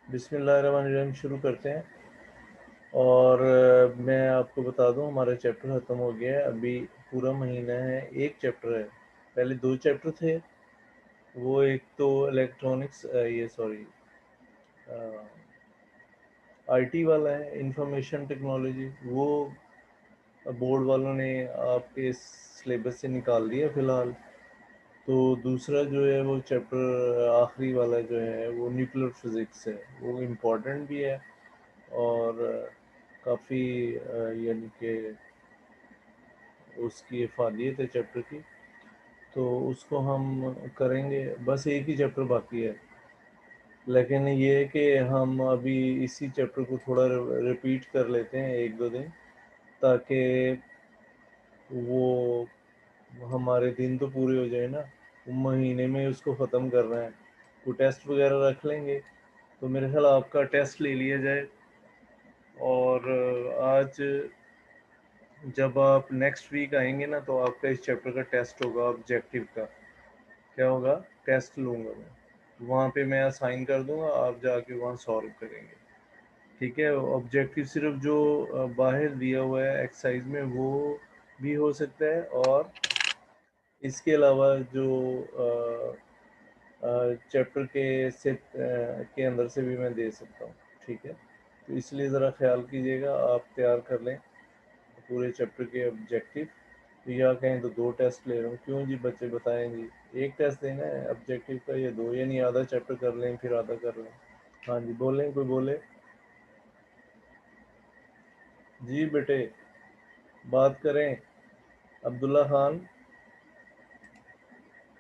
बिस्मिल्लाहिर्रहमानिर्रहीम शुरू करते हैं। और मैं आपको बता दूं हमारा चैप्टर ख़त्म हो गया है। अभी पूरा महीना है, एक चैप्टर है। पहले दो चैप्टर थे। वो एक तो इलेक्ट्रॉनिक्स ये सॉरी आईटी वाला है, इंफॉर्मेशन टेक्नोलॉजी। वो बोर्ड वालों ने आपके सिलेबस से निकाल दिया फ़िलहाल। तो दूसरा जो है वो चैप्टर आखिरी वाला जो है वो न्यूक्लियर फिज़िक्स है। वो इम्पोर्टेंट भी है और काफ़ी यानी कि उसकी अफादियत है चैप्टर की। तो उसको हम करेंगे। बस एक ही चैप्टर बाकी है, लेकिन ये है कि हम अभी इसी चैप्टर को थोड़ा रिपीट कर लेते हैं एक दो दिन, ताकि वो हमारे दिन तो पूरे हो जाए ना। महीने में उसको ख़त्म करना है। तो टेस्ट वगैरह रख लेंगे। तो मेरे ख्याल आपका टेस्ट ले लिया जाए। और आज जब आप नेक्स्ट वीक आएंगे ना, तो आपका इस चैप्टर का टेस्ट होगा ऑब्जेक्टिव का। क्या होगा? टेस्ट लूँगा मैं, वहाँ पे मैं असाइन कर दूँगा, आप जाके वहाँ सॉल्व करेंगे। ठीक है? ऑब्जेक्टिव सिर्फ जो बाहर दिया हुआ है एक्सरसाइज में वो भी हो सकता है, और इसके अलावा जो चैप्टर के अंदर से भी मैं दे सकता हूँ। ठीक है? तो इसलिए ज़रा ख्याल कीजिएगा, आप तैयार कर लें पूरे चैप्टर के ऑब्जेक्टिव। तो या कहें तो दो टेस्ट ले रहा हूँ। क्यों जी बच्चे बताएं जी? एक टेस्ट देना है ऑब्जेक्टिव का या दो? यानी आधा चैप्टर कर लें फिर आधा कर लें। हाँ जी बोलें, कोई बोले जी बेटे, बात करें। अब्दुल्ला खान,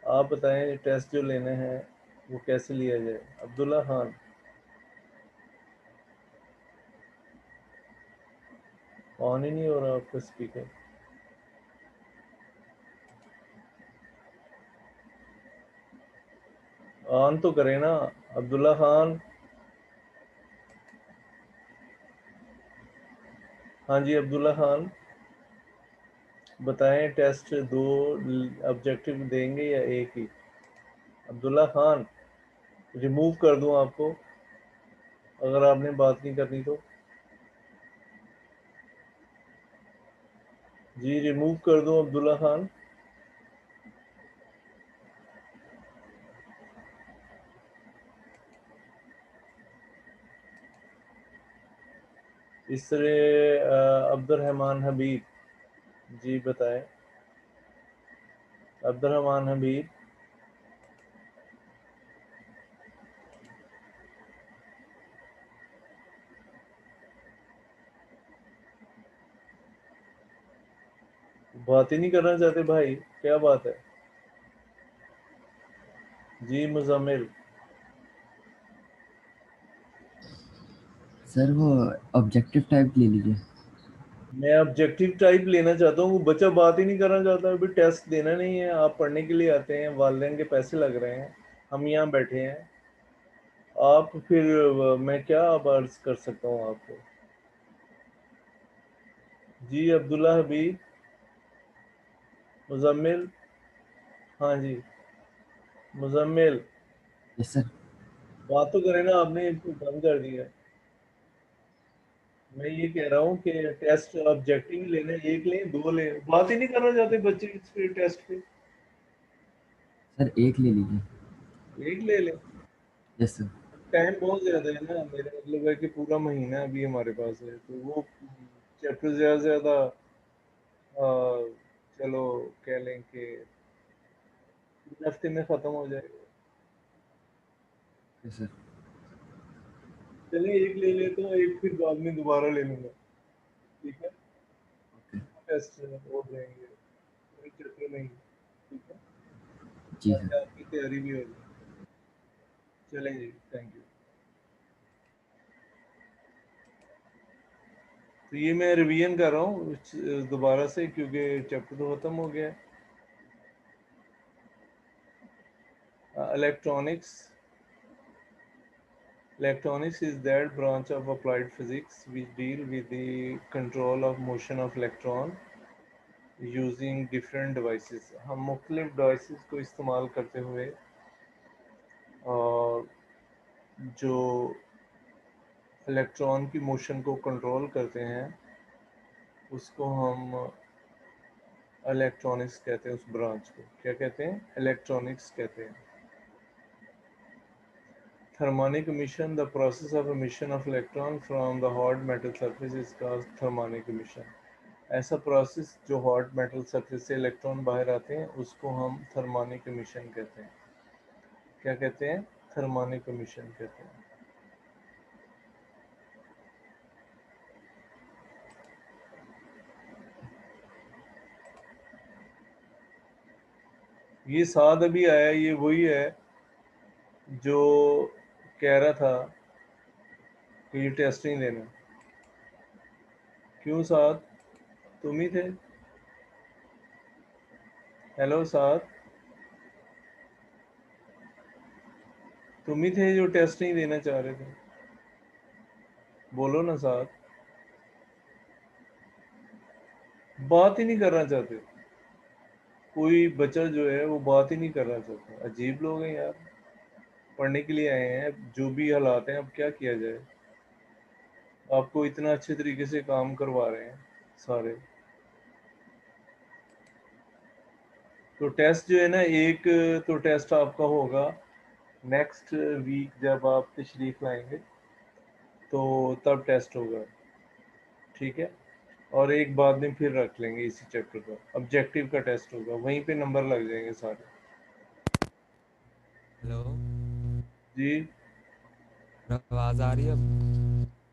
आप बताएं टेस्ट जो लेने हैं वो कैसे लिया जाए। अब्दुल्ला खान, ऑन ही नहीं हो रहा आपका स्पीकर। ऑन तो करें ना अब्दुल्ला खान। हाँ जी अब्दुल्ला खान, बताएं टेस्ट दो ऑब्जेक्टिव देंगे या एक ही? अब्दुल्ला खान, रिमूव कर दूं आपको अगर आपने बात नहीं करनी तो? जी रिमूव कर दूं अब्दुल्ला खान? इस तरह अब्दुलरहमान हबीब, जी बताएं। अब्दुलरहमान हबीब, बात ही नहीं करना चाहते भाई, क्या बात है? जी मुजम्मिल, सर वो ऑब्जेक्टिव टाइप ले लीजिए। मैं ऑब्जेक्टिव टाइप लेना चाहता हूँ। वो बच्चा बात ही नहीं करना चाहता। अभी टेस्ट देना नहीं है, आप पढ़ने के लिए आते हैं, वालिदैन के पैसे लग रहे हैं, हम यहाँ बैठे हैं। आप फिर मैं क्या अब अर्ज कर सकता हूँ आपको? जी अब्दुल्ला हबीब, मुजम्मिल, हाँ जी मुजम्मिल, यस सर। बात तो करें ना, आपने इसको बंद कर दिया। मैं ये कह रहा हूँ कि टेस्ट ऑब्जेक्टिव लेने, एक लें दो लें, बात ही नहीं करना चाहते बच्चे इस पे टेस्ट पे। सर एक ले लीजिए। एक ले लें। Yes sir. टाइम बहुत ज्यादा है ना, मेरा मतलब है कि पूरा महीना अभी हमारे पास है, तो वो चैप्टर ज्यादा से ज्यादा चलो कह लें कि 3 हफ्ते में खत्म हो जाएगा। Yes sir. चलिए एक ले लेता हूँ, एक फिर बाद में दोबारा ले लूंगा। ठीक है? ओके। टेस्ट हो जाएंगे, कोई चक्कर नहीं। ठीक है? जी ताकि सर। आपकी तैयारी भी हो जाए। चलें जी, थैंक यू। तो ये मैं रिवीजन कर रहा हूँ दोबारा से, क्योंकि चैप्टर तो खत्म हो गया है। Electronics, electronics is that branch of applied physics which deal with the control of motion of electron using different devices। हम मुख्तलिफ devices को इस्तेमाल करते हुए और जो इलेक्ट्रॉन की मोशन को कंट्रोल करते हैं, उसको हम इलेक्ट्रॉनिक्स कहते हैं। उस ब्रांच को क्या कहते हैं? इलेक्ट्रॉनिक्स कहते हैं। Thermonic emission, the process of emission of electron from the hot metal surface is called thermonic emission. ऐसा प्रोसेस जो हॉट मेटल सरफेस से इलेक्ट्रॉन बाहर आते हैं उसको हम थर्मोनिक एमिशन कहते हैं। क्या कहते हैं? थर्मोनिक एमिशन कहते हैं। ये साद अभी आया, ये वही है जो कह रहा था कि ये टेस्ट नहीं देना। क्यों साद? तुम ही थे। हेलो साद, तुम ही थे जो टेस्ट नहीं देना चाह रहे थे। बोलो ना साद, बात ही नहीं करना चाहते। कोई बच्चा जो है वो बात ही नहीं करना चाहता। अजीब लोग हैं यार। पढ़ने के लिए आए हैं, जो भी हालात हैं, अब क्या किया जाए। आपको इतना अच्छे तरीके से काम करवा रहे हैं सारे। तो टेस्ट जो है ना, एक तो टेस्ट आपका होगा नेक्स्ट वीक जब आप तशरीफ लाएंगे, तो तब टेस्ट होगा, ठीक है। और एक बाद में फिर रख लेंगे इसी चैप्टर का, ऑब्जेक्टिव का टेस्ट होगा, वहीं पे नंबर लग जाएंगे सारे। हेलो, जी आवाज आ रही है अब?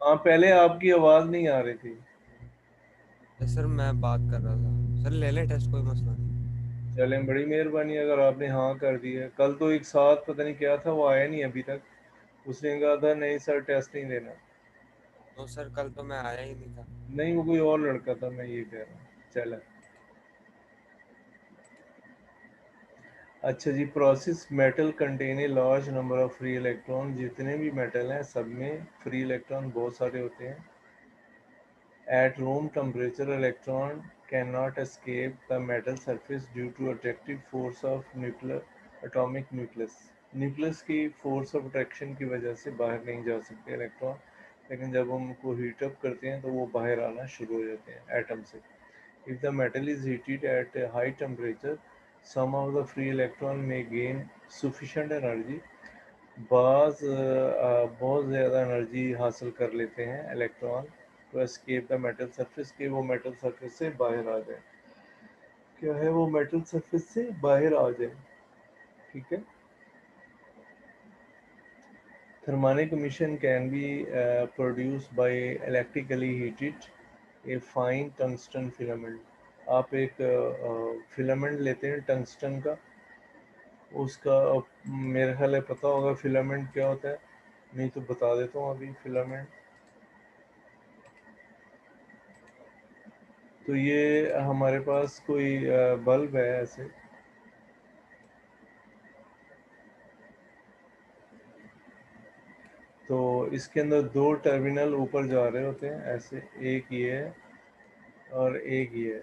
हाँ, पहले आपकी आवाज़ नहीं आ रही थी। सर मैं बात कर रहा था। सर ले लें टेस्ट, कोई मसला नहीं। चलें, बड़ी मेहरबानी अगर आपने हाँ कर दी है। कल तो एक साथ पता नहीं क्या था, वो आया नहीं अभी तक। उसने कहा था नहीं सर टेस्ट नहीं देना। तो सर कल तो मैं आया ही नहीं था। नहीं, वो कोई और लड़का था, मैं ये कह रहा हूँ। चला, अच्छा जी। Process metal contain a large number of free electron. जितने भी मेटल हैं सब में फ्री इलेक्ट्रॉन बहुत सारे होते हैं। At room temperature electron can not escape the metal surface due to attractive force of nuclear atomic nucleus। Nucleus की फोर्स ऑफ अट्रैक्शन की वजह से बाहर नहीं जा सकते इलेक्ट्रॉन, लेकिन जब हम उनको हीटअप करते हैं तो वो बाहर आना शुरू हो जाते हैं एटम से। If the metal is heated at a high temperature, some of the free electron may gain sufficient energy। बाज बहुत ज़्यादा एनर्जी हासिल कर लेते हैं electron to escape the metal surface, के वो मेटल सरफेस से बाहर आ जाए। क्या है? वो मेटल सरफेस से बाहर आ जाए, ठीक है। Thermionic emission can be produced by electrically heated a fine tungsten filament। आप एक फिलामेंट लेते हैं टंगस्टन का, उसका मेरे ख्याल है पता होगा फिलामेंट क्या होता है। नहीं तो बता देता हूँ अभी फिलामेंट। तो ये हमारे पास कोई बल्ब है ऐसे, तो इसके अंदर दो टर्मिनल ऊपर जा रहे होते हैं ऐसे, एक ये है और एक ये है,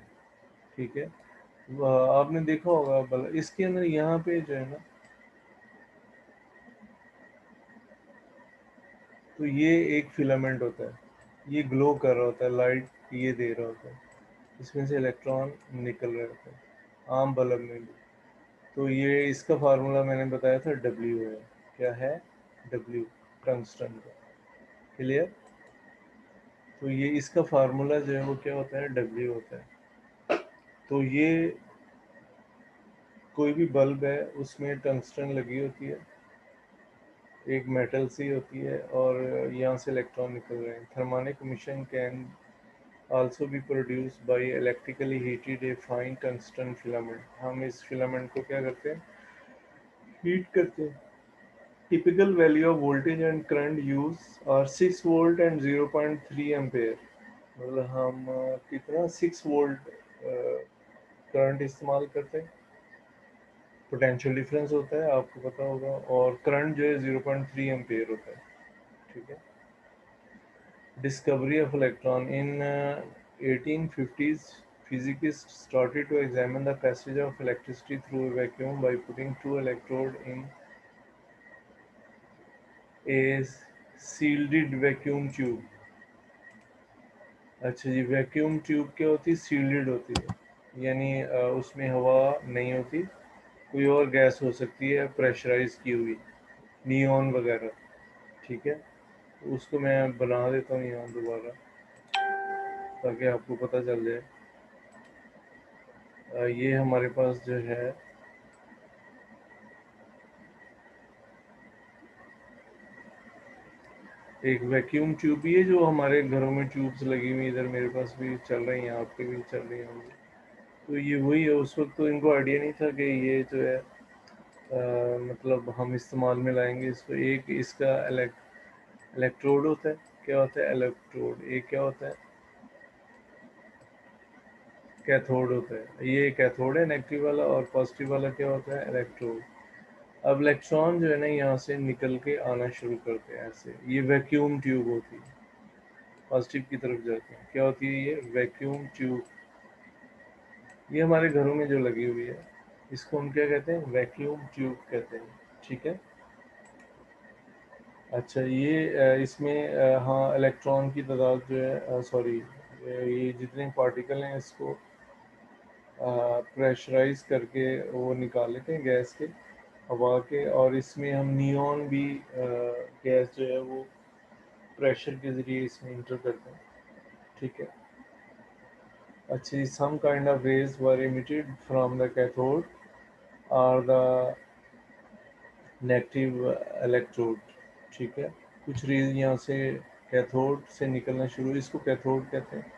ठीक है। आपने देखा होगा बल्ब, इसके अंदर यहाँ पे जो है ना, तो ये एक फिलामेंट होता है, ये ग्लो कर रहा होता है, लाइट ये दे रहा होता है, इसमें से इलेक्ट्रॉन निकल रहे होते हैं आम बल्ब में भी। तो ये इसका फार्मूला मैंने बताया था, डब्ल्यू है। क्या है? डब्ल्यू, टंगस्टन का। क्लियर? तो ये इसका फार्मूला जो है वो क्या होता है? डब्ल्यू होता है। तो ये कोई भी बल्ब है उसमें टंगस्टन लगी होती है, एक मेटल सी होती है, और यहाँ से इलेक्ट्रॉन निकल रहे हैं। Thermionic emission can also be produced by electrically heated a fine tungsten filament. हम इस फिलामेंट को क्या करते हैं? हीट करते हैं। Typical value of voltage and current use are 6 volt and 0.3 ampere. मतलब हम कितना 6 वोल्ट करंट इस्तेमाल करते हैं। पोटेंशियल डिफरेंस होता है, आपको पता होगा, और करंट जो है 0.3 एम्पेयर होता है, ठीक है। Discovery of electron in 1850s, physicists started to examine the passage of electricity through a vacuum by putting two electrodes in a sealed vacuum tube. अच्छा जी, वैक्यूम ट्यूब क्या होती है? सील्ड होती है, यानी उसमें हवा नहीं होती, कोई और गैस हो सकती है प्रेशराइज की हुई, नियॉन वगैरह। ठीक है, तो उसको मैं बना देता हूँ यहाँ दोबारा ताकि आपको पता चल जाए। ये हमारे पास जो है एक वैक्यूम ट्यूब भी है, जो हमारे घरों में ट्यूब्स लगी हुई इधर मेरे पास भी चल रही हैं, आपके भी चल रही होंगी। तो ये वही है, उस वक्त तो इनको आइडिया नहीं था कि ये जो है मतलब हम इस्तेमाल में लाएंगे इसको। एक इसका इलेक्ट्रोड होता है। क्या होता है इलेक्ट्रोड? एक क्या होता है? कैथोड होता है। ये कैथोड है नेगेटिव वाला, और पॉजिटिव वाला क्या होता है? इलेक्ट्रोड। अब इलेक्ट्रॉन जो है ना यहाँ से निकल के आना शुरू करते हैं ऐसे, ये वैक्यूम ट्यूब होती है, पॉजिटिव की तरफ जाते हैं। क्या होती है ये? Vacuum tube. ये हमारे घरों में जो लगी हुई है, इसको हम क्या कहते हैं? वैक्यूम ट्यूब कहते हैं। ठीक है। अच्छा, ये इसमें हाँ, इलेक्ट्रॉन की तादाद जो है, सॉरी, ये जितने पार्टिकल हैं इसको प्रेशराइज करके वो निकाल लेते हैं गैस के, हवा के, और इसमें हम नियॉन भी गैस जो है वो प्रेशर के ज़रिए इसमें इंटर करते हैं। ठीक है। अच्छी, some kind of rays were emitted from the cathode और द नेगेटिव इलेक्ट्रोड। ठीक है। कुछ रेज यहाँ से कैथोड से निकलना शुरू, इसको कैथोड कहते हैं।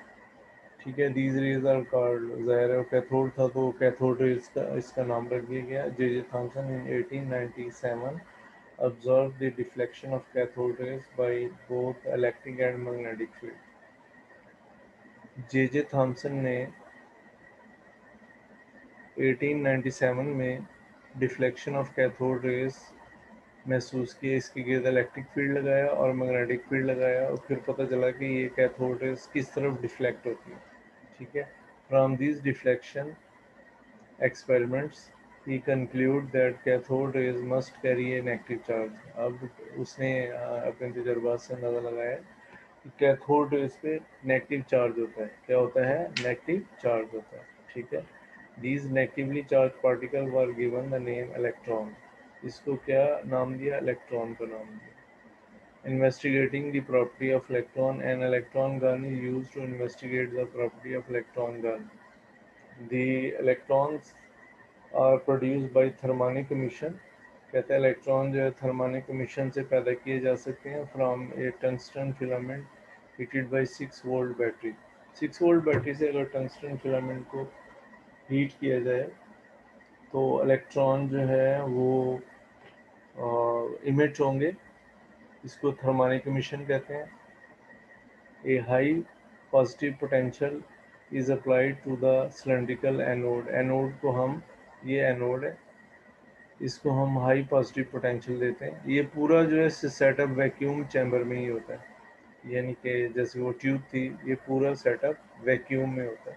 ठीक है। दीज रेज आर कॉल्ड, ज़ाहिर है कैथोड था तो कैथोड रेज का इसका नाम रख दिया गया। J Thomson in 1897 observed the deflection of cathode rays by both electric and magnetic field। J Thomson ने 1897 में डिफ्लेक्शन ऑफ कैथोड रेज महसूस किए, इसके गिर्द इलेक्ट्रिक फील्ड लगाया और मैग्नेटिक फील्ड लगाया, और फिर पता चला कि ये कैथोड रेज किस तरफ डिफ्लेक्ट होती है। ठीक है। From this deflection experiments he conclude that cathode rays must carry a negative charge। अब उसने अपने तजर्बात से अंदाज़ा लगाया कि कैथोड रेज पे नेगेटिव चार्ज होता है। क्या होता है? नेगेटिव चार्ज होता है। ठीक है। These negatively charged particles were given the name electron। इसको क्या नाम दिया? इलेक्ट्रॉन का नाम दिया। Investigating the property of electron, an electron gun is used to investigate the property of electron gun। The electrons are produce by thermionic emission। कहते हैं electron जो है थर्मानिक emission से पैदा किए जा सकते हैं from A tungsten filament heated by 6 volt battery. 6 volt battery से अगर टंगस्टन फिलामेंट को हीट किया जाए तो इलेक्ट्रॉन जो है वो इमिट होंगे, इसको थर्मानिक emission कहते हैं। A high positive potential is applied to the cylindrical anode. Anode को हम, ये एनोड है, इसको हम हाई पॉजिटिव पोटेंशियल देते हैं। ये पूरा जो है सेटअप वैक्यूम चैम्बर में ही होता है, यानी कि जैसे वो ट्यूब थी, ये पूरा सेटअप वैक्यूम में होता है।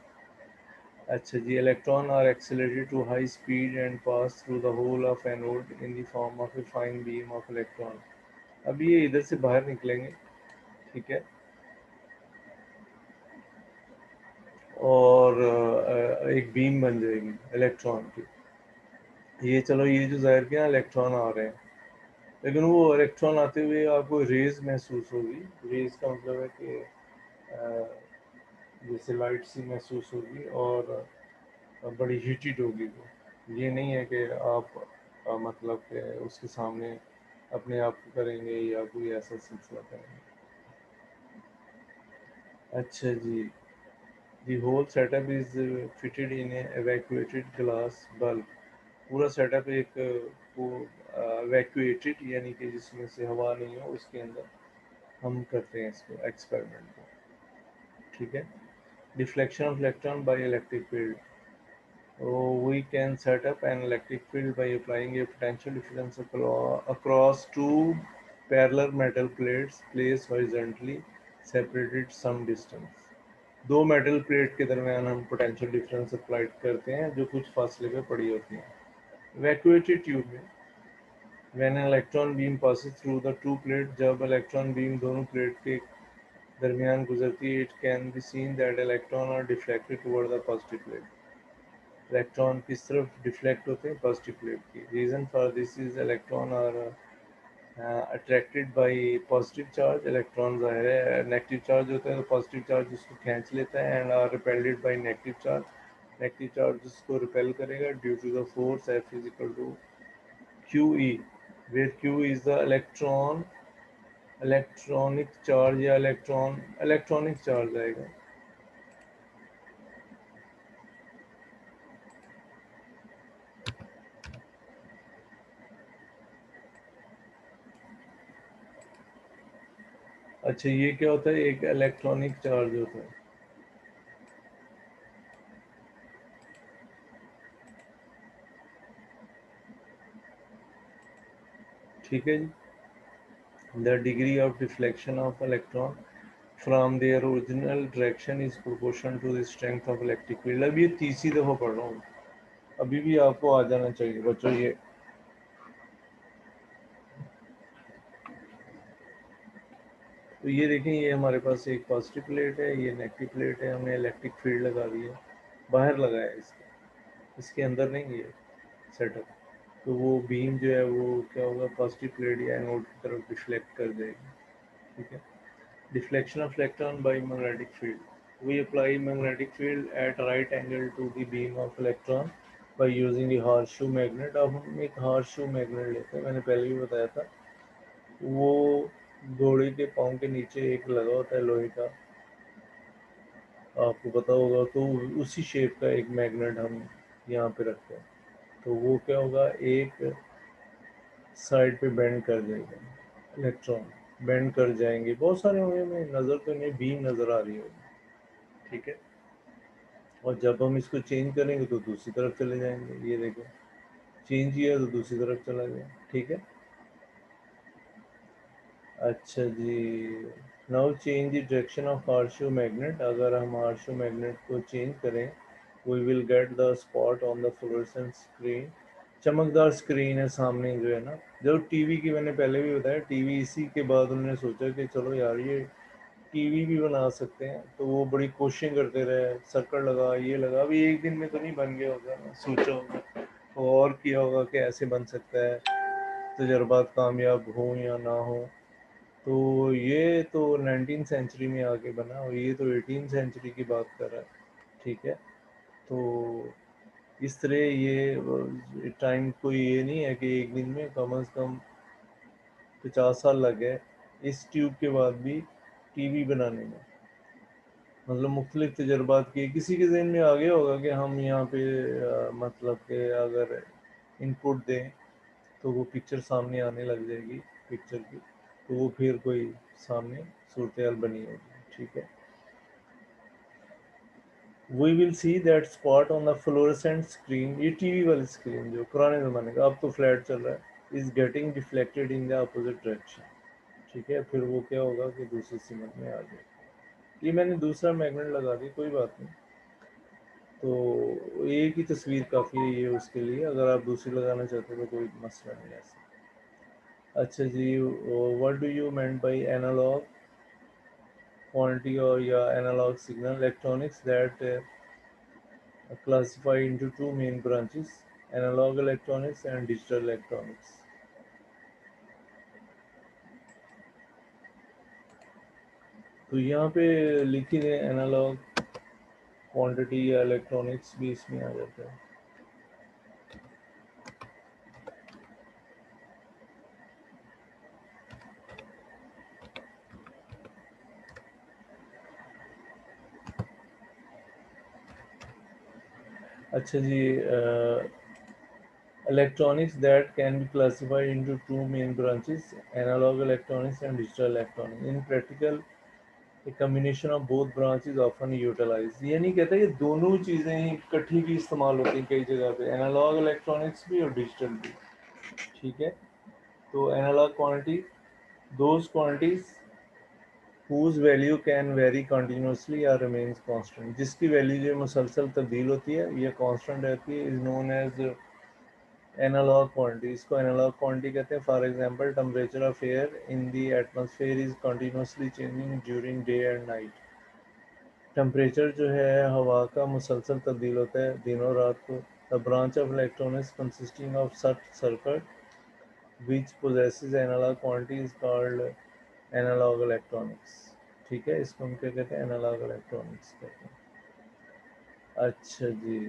अच्छा जी, electron are accelerated to high speed and pass through the hole of anode in the form of a fine beam of electron. अब ये इधर से बाहर निकलेंगे। ठीक है। और एक बीम बन जाएगी इलेक्ट्रॉन की। ये चलो, ये जो ज़ाहिर किया इलेक्ट्रॉन आ रहे हैं, लेकिन वो इलेक्ट्रॉन आते हुए आपको रेज महसूस होगी। रेज का मतलब है कि जैसे लाइट सी महसूस होगी और बड़ी हीटेड होगी वो। ये नहीं है कि आप मतलब कि उसके सामने अपने आप को करेंगे या कोई ऐसा सिलसिला करेंगे। अच्छा जी, the whole setup is fitted in evacuated glass bulb. पूरा सेटअप एक वो एवैक्यूएटेड, यानी कि जिसमें से हवा नहीं हो, उसके अंदर हम करते हैं इसको, एक्सपेरिमेंट को। ठीक है। Deflection of electron by electric field. We can set up an electric field by applying a potential difference across two parallel metal plates placed horizontally separated some distance। दो मेटल प्लेट के दरमियान हम potential difference apply करते हैं जो कुछ फासले पे पड़ी होती हैं। वैक्यूएटेड ट्यूब में When an electron beam passes through the two plates, जब electron beam दोनों प्लेट के दरमियान गुजरती है, it can be seen that electron are deflected toward the positive plate. Electron किस तरफ डिफ्लेक्ट होते हैं? पॉजिटिव प्लेट की. Reason for this is electron are attracted by positive charge. Electron ज़ाहिर है नेगेटिव चार्ज होता है तो पॉजिटिव चार्ज उसको खींच लेता है, and are repelled by negative charge. Negative charge उसको रिपेल करेगा due to the force F is equal to QE, where Q is the electronic charge या इलेक्ट्रॉनिक चार्ज आएगा. अच्छा, ये क्या होता है? एक इलेक्ट्रॉनिक चार्ज होता है. ठीक है जी. The degree of deflection of electron from their original direction is proportional to the strength of electric field. अब ये तीसरी दफ़ा पढ़ रहा हूँ, अभी भी आपको आ जाना चाहिए बच्चों. ये तो ये देखें, ये हमारे पास एक पॉजिटिव प्लेट है, ये नेगेटिव प्लेट है. हमने इलेक्ट्रिक फील्ड लगा दी है, बाहर लगाया है इसके अंदर नहीं है सेटअप. तो वो बीम जो है वो क्या होगा, पॉजिटिव प्लेट या एनोड की तरफ डिफ्लेक्ट कर देगी. ठीक है. Deflection of electron by magnetic field. We apply magnetic field at right angle to the beam of electron by using the horseshoe magnet. अब हम एक horseshoe magnet लेते हैं, मैंने पहले भी बताया था. वो घोड़े के पाँव के नीचे एक लगा होता है लोहे का, आपको पता होगा. तो उसी शेप का एक मैग्नेट हम यहाँ पे रखते हैं. तो वो क्या होगा, एक साइड पे बेंड कर देगा. इलेक्ट्रॉन बेंड कर जाएंगे, बहुत सारे होंगे, मैं नज़र तो नहीं, बीम नज़र आ रही होगी. ठीक है. और जब हम इसको चेंज करेंगे तो दूसरी तरफ चले जाएंगे. ये देखो, चेंज किया तो दूसरी तरफ चला गया. ठीक है. अच्छा जी. Now change the direction of horseshoe magnet. अगर हम हार्शो मैग्नेट को चेंज करें, we will get the spot on the fluorescent screen. चमकदार स्क्रीन है सामने जो है ना, जो टीवी की, मैंने पहले भी बताया, टीवी इसी के बाद उन्होंने सोचा कि चलो यार ये टीवी भी बना सकते हैं. तो वो बड़ी कोशिशें करते रहे, सर्कल लगा, ये लगा. अभी एक दिन में तो नहीं बन गया होगा ना, सोचा होगा और किया होगा कि ऐसे बन सकता है, तजर्बात कामयाब हो या ना हो. तो ये तो 19 सेंचुरी में आके बना, और ये तो 18 सेंचुरी की बात कर रहा है. ठीक है. तो इस तरह ये टाइम कोई ये नहीं है कि एक दिन में, कम से कम 50 साल लग गए इस ट्यूब के बाद भी टीवी बनाने में. मतलब मुख्तलिफ तजर्बात किए. किसी के जहन में आ गया होगा कि हम यहाँ पे मतलब कि अगर इनपुट दें तो वो पिक्चर सामने आने लग जाएगी पिक्चर की, तो वो फिर कोई सामने सूरत हाल बनी होगी. ठीक है. We will see that spot on the fluorescent screen. ये टीवी वाली स्क्रीन जो पुराने ज़माने का, अब तो फ्लैट चल रहा है, is getting deflected in the opposite direction. ठीक है. फिर वो क्या होगा कि दूसरी सिमत में आ जाए. ये मैंने दूसरा मैग्नेट लगा दी, कोई बात नहीं. तो एक ही तस्वीर काफ़ी है ये उसके लिए. अगर आप दूसरी लगाना चाहते हो तो कोई मसला नहीं है ऐसा. अच्छा जी. What do you mean by analog quantity और या analog signal? Electronics that classified into two main branches, analog electronics and digital electronics. तो यहाँ पे लिखी है एनालॉग क्वांटिटी या इलेक्ट्रॉनिक्स भी इसमें आ जाता है. अच्छा जी. electronics that can be classified into two main branches, analog electronics and digital electronics. In practical, a combination of both branches often utilized. ये नहीं कहता कि दोनों चीज़ें इकट्ठी भी इस्तेमाल होती हैं कई जगह पे, एनालॉग इलेक्ट्रॉनिक्स भी और डिजिटल भी. ठीक है. तो analogue quantity, those quantities whose value can vary continuously or remains constant. जिसकी वैल्यू जो मुसलसल तब्दील होती है या कांस्टेंट रहती है, is known as analogue quantity, इसको एनालॉग क्वांटिटी कहते हैं। For example temperature of air in the atmosphere is continuously changing during day and night. Temperature जो है हवा का मुसलसल तब्दील होता है दिनों रात को। The branch of electronics consisting of such circuit which possesses analog quantity is called analog electronics। ठीक है, इसको हम क्या कहते हैं, एनालॉग इलेक्ट्रॉनिक्स कहते हैं। अच्छा जी,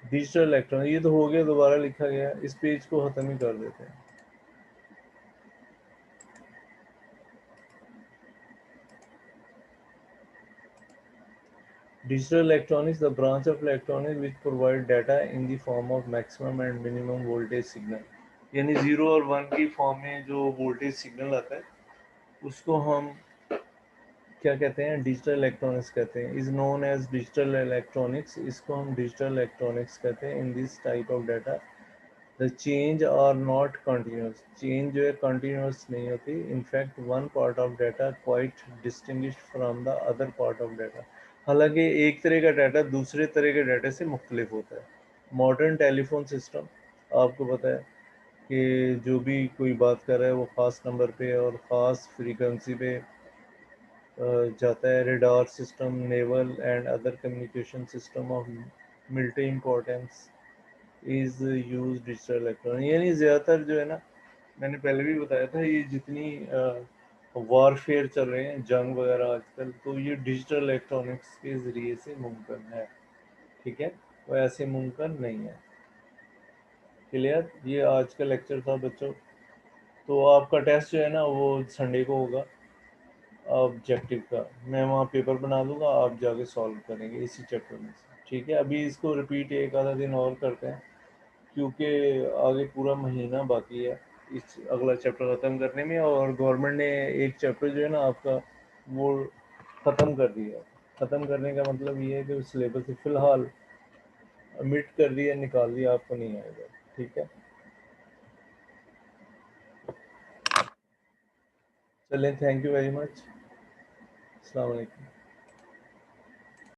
डिजिटल इलेक्ट्रॉनिक, ये तो हो गया, दोबारा लिखा गया, इस पेज को खत्म ही कर देते हैं। Digital electronics, the branch of electronics which provide data in the form of maximum and minimum voltage signal। यानी 0 और 1 की फॉर्म में जो वोल्टेज सिग्नल आता है उसको हम क्या कहते हैं, डिजिटल इलेक्ट्रॉनिक्स कहते हैं। Is known as digital electronics, इसको हम डिजिटल इलेक्ट्रॉनिक्स कहते हैं। In this type of data the change are not continuous, change जो है कंटिन्यूस नहीं होती। In fact one part of data quite distinguished from the other part of data, हालांकि एक तरह का डाटा दूसरे तरह के डाटा से मुख्तलिफ होता है। मॉडर्न टेलीफोन सिस्टम, आपको पता है कि जो भी कोई बात कर रहा है वो ख़ास नंबर पे और ख़ास फ्रीक्वेंसी पे जाता है। Radar system, naval and other communication system of military importance is use digital electronic. यानी ज़्यादातर जो है ना, मैंने पहले भी बताया था, ये जितनी वारफेयर चल रहे हैं, जंग वगैरह आजकल, तो ये डिजिटल इलेक्ट्रॉनिक्स के ज़रिए से मुमकिन है। ठीक है, वो ऐसे मुमकिन नहीं है। क्लियर? ये आज का लेक्चर था बच्चों। तो आपका टेस्ट जो है ना वो संडे को होगा ऑब्जेक्टिव का। मैं वहाँ पेपर बना दूंगा, आप जाके सॉल्व करेंगे इसी चैप्टर में से। ठीक है, अभी इसको रिपीट एक आधा दिन और करते हैं क्योंकि आगे पूरा महीना बाकी है इस अगला चैप्टर ख़त्म करने में, और गवर्नमेंट ने एक चैप्टर जो है ना आपका वो ख़त्म कर दिया। ख़त्म करने का मतलब ये है कि सिलेबस से फ़िलहाल मिट कर दिया, निकाल दिया, आपको नहीं आएगा। ठीक है, चलें, थैंक यू वेरी मच, अस्सलाम वालेकुम।